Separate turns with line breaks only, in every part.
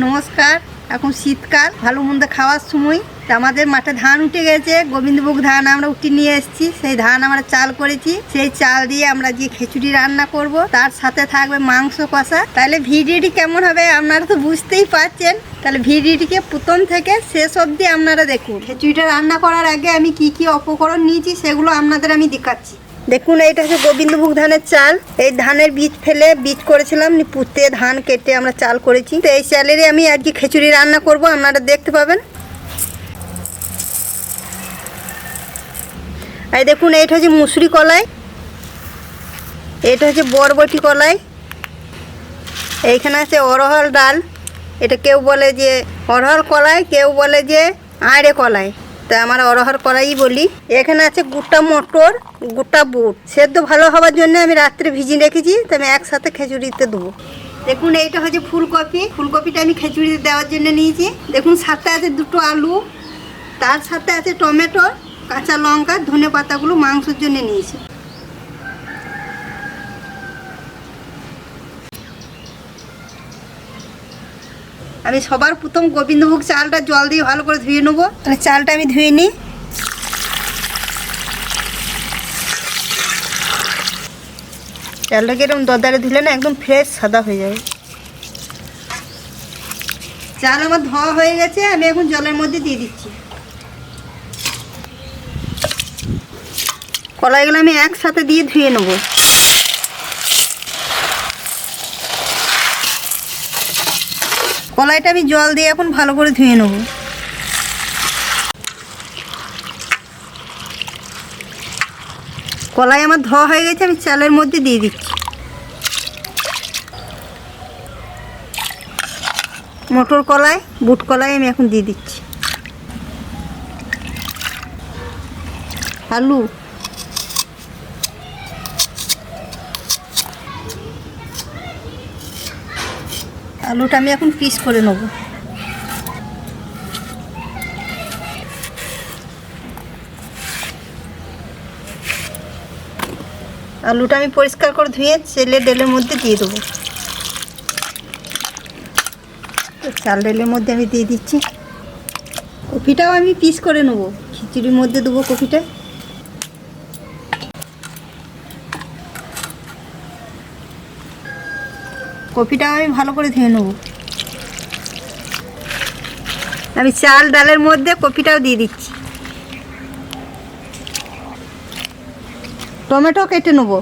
নমস্কার। এখন শীতকাল, ভালো মন্দ খাওয়ার সময়। আমাদের মাঠে ধান উঠে গেছে, গোবিন্দভোগ ধান আমরা উঠে নিয়ে এসেছি। সেই ধান আমরা চাল করেছি, সেই চাল দিয়ে আমরা যে খিচুড়ি রান্না করব, তার সাথে থাকবে মাংস কষা। তাহলে ভিডিওটি কেমন হবে আপনারা তো বুঝতেই পারছেন। তাহলে ভিডিওটিকে প্রথম থেকে শেষ অবধি আপনারা দেখুন। খিচুড়িটা রান্না করার আগে আমি কি কি উপকরণ নিয়েছি সেগুলো আপনাদের আমি দেখাচ্ছি। দেখুন, এইটা হচ্ছে গোবিন্দভোগ ধানের চাল। এই ধানের বীজ ফেলে বীজ করেছিলাম, পুঁতে ধান কেটে আমরা চাল করেছি। তো এই চালেরই আমি আজকে খিচুড়ি রান্না করব, আপনারা দেখতে পাবেন। এই দেখুন, এইটা হচ্ছে মুসুরি কলাই, এটা হচ্ছে বরবটি কলাই, এইখানে আছে অরহর ডাল। এটা কেউ বলে যে অরহর কলাই, কেউ বলে যে আড়ে কলাই, তা আমরা অরহর কলাই বলি। এখানে আছে গোটা মটর, গোটা বুট। সেদ্ধ ভালো হওয়ার জন্য আমি রাত্রে ভিজিয়ে রেখেছি, তো আমি একসাথে খিচুড়িতে দেবো। দেখুন, এইটা হচ্ছে ফুলকপি। ফুলকপিটা আমি খিচুড়িতে দেওয়ার জন্য নিয়েছি। দেখুন, সাথে আছে দুটো আলু, তার সাথে আছে টমেটো, কাঁচা লঙ্কা, ধনে পাতাগুলো মাংসের জন্য নিয়েছি। আমি সবার প্রথম গোবিন্দভোগ চালটা জল দিয়ে ভালো করে ধুয়ে নেবো। তাহলে চালটা আমি ধুয়ে নিই। চালটাকে এরকম দরদারে ধুলে না একদম ফ্রেশ সাদা হয়ে যাবে। চাল আমার ধোয়া হয়ে গেছে, আমি এখন জলের মধ্যে দিয়ে দিচ্ছি। কলাইগুলো আমি একসাথে দিয়ে ধুয়ে নেব। কলাইটা আমি জল দিয়ে এখন ভালো করে ধুয়ে নেব। কলাই আমার ধোয়া হয়ে গেছে, আমি চালের মধ্যে দিয়ে দিচ্ছি। মটর কলাই, বুট কলাই আমি এখন দিয়ে দিচ্ছি। আলু, আলুটা আমি এখন পিস করে নেব। আলুটা আমি পরিষ্কার করে ধুয়ে চেলে ডেলের মধ্যে দিয়ে দেবো। চাল ডেলের মধ্যে আমি দিয়ে দিচ্ছি। কপিটাও আমি পিস করে নেব, খিচুড়ির মধ্যে দেবো কপিটা। কপিটাও আমি ভালো করে ধুয়ে নেব। আমি চাল ডালের মধ্যে কপিটাও দিয়ে দিচ্ছি। টমেটো কেটে নেব।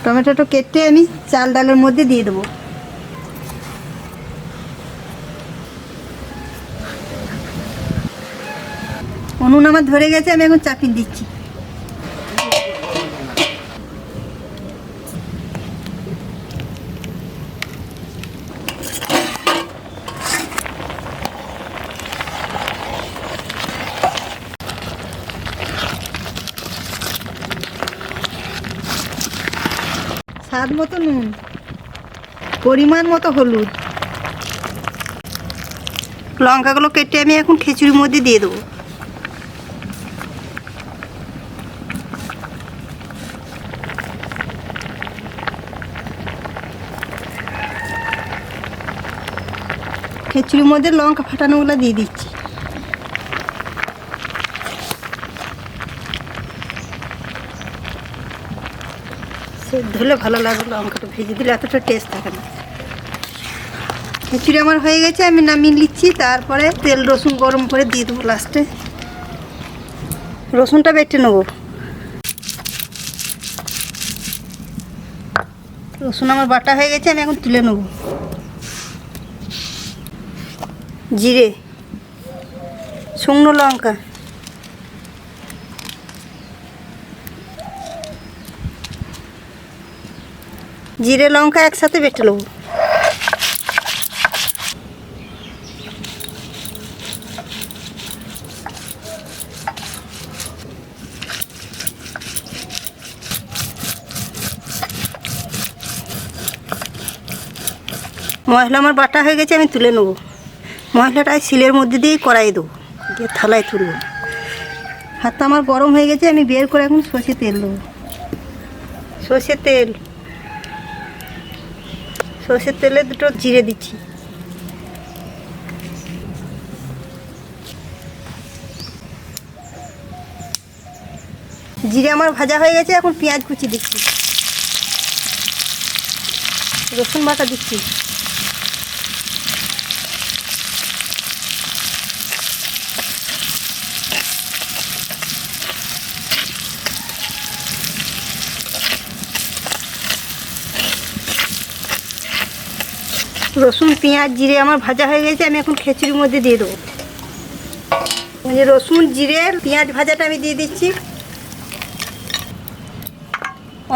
টমেটোটা কেটে আমি চাল ডালের মধ্যে দিয়ে দেবো। উনুন আমার ধরে গেছে, আমি এখন চাপিয়ে দিচ্ছি। স্বাদ মতো নুন, পরিমাণ মতো হলুদ, লঙ্কাগুলো কেটে আমি এখন খিচুড়ির মধ্যে দিয়ে দেবো। খিচুড়ির মধ্যে লঙ্কা ফাটানোগুলো দিয়ে দিচ্ছি। সেদ্ধ হলে ভালো লাগবে, লঙ্কাটা ভেজে দিলে এতটা টেস্ট থাকে না। খিচুড়ি আমার হয়ে গেছে, আমি নামিয়ে নিচ্ছি। তারপরে তেল রসুন গরম করে দিয়ে দেবো লাস্টে। রসুনটা বেটে নেব। রসুন আমার বাটা হয়ে গেছে, আমি এখন তুলে নেব। জিরে, শুকনো লঙ্কা, জিরে লঙ্কা একসাথে বেটে নেব। মশলা আমার বাটা হয়ে গেছে, আমি তুলে নেব। মশলাটা শিলের মধ্যে দিয়ে কড়াই দেবো, দিয়ে থালায় তুলব। হাতটা আমার গরম হয়ে গেছে, আমি বের করে এখন সর্ষে তেল দেবো। সর্ষের তেল, সর্ষের তেলে দুটো জিরে দিচ্ছি। জিরে আমার ভাজা হয়ে গেছে, এখন পেঁয়াজ কুচি দিচ্ছি, রসুন বাটা দিচ্ছি, রসুন পেঁয়াজ জিরে আমার ভাজা হয়ে গেছে, আমি এখন খিচুড়ির মধ্যে দিয়ে দেবো। রসুন জিরে পেঁয়াজ ভাজাটা আমি দিয়ে দিচ্ছি,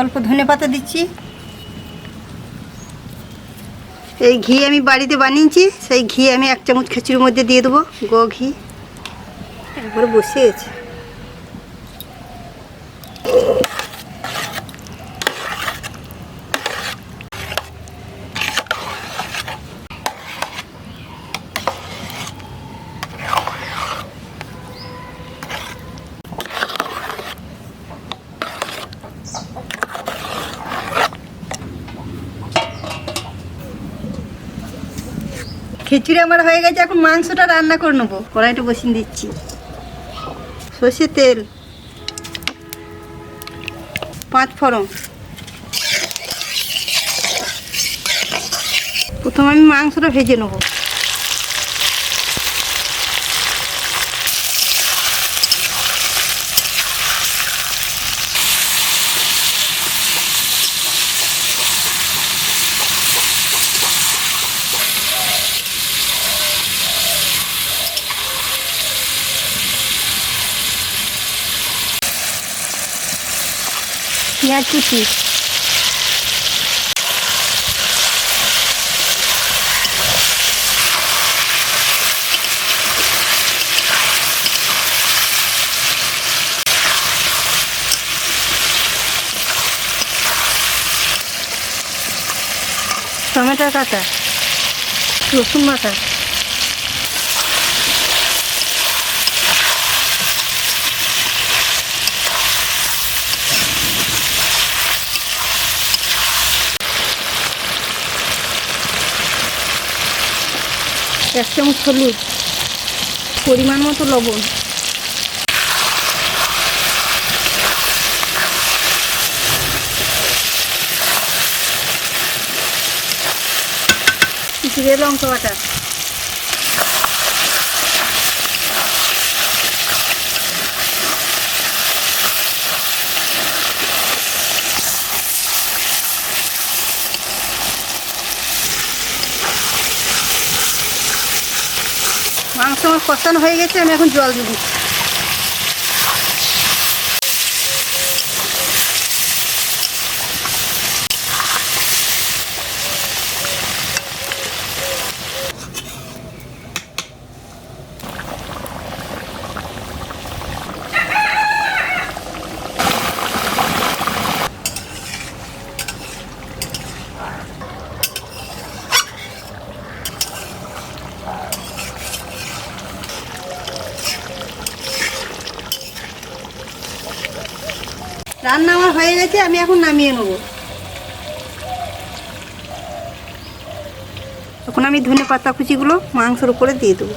অল্প ধনেপাতা দিচ্ছি। এই ঘি আমি বাড়িতে বানিয়েছি, সেই ঘি আমি 1 চামচ খিচুড়ির মধ্যে দিয়ে দেবো। ঘি একবারে বসে গেছে। খিচুড়ি আমার হয়ে গেছে, এখন মাংসটা রান্না করে নেবো। কড়াইটা বসিয়ে দিচ্ছি, সর্ষের তেল, 5 ফোড়ন। প্রথমে আমি মাংসটা ভেজে নেবো। পেঁয়াজ কুচি, টমেটো কাটা, রসুন বাটা, এক চামচ হলুদ, পরিমাণ মতো লবণ, জিরে লঙ্কা বাটা, মাংস আমার কষানো হয়ে গেছে, আমি এখন জল দিয়ে দিচ্ছি। রান্না আমার হয়ে গেছে, আমি এখন নামিয়ে নেব। এখন আমি ধনে পাতা কুচিগুলো মাংসের উপরে দিয়ে দেবো।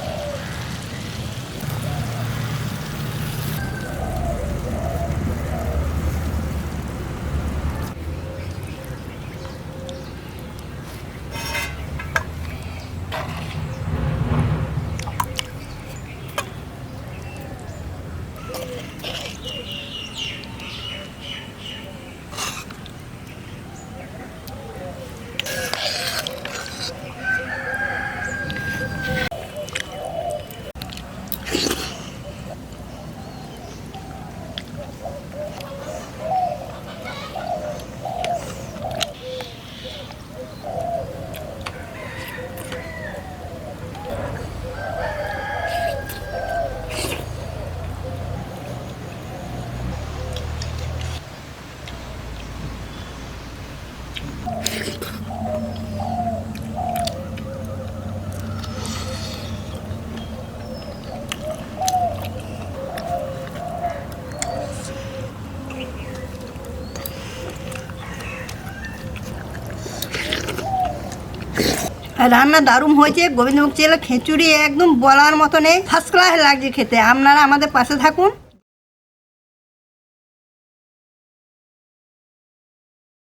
রান্না দারুণ হয়েছে। গোবিন্দভোগ চালের খিচুড়ি একদম বলার মতো নেই, ফার্স্ট ক্লাস লাগছে খেতে। আপনারা আমাদের পাশে থাকুন।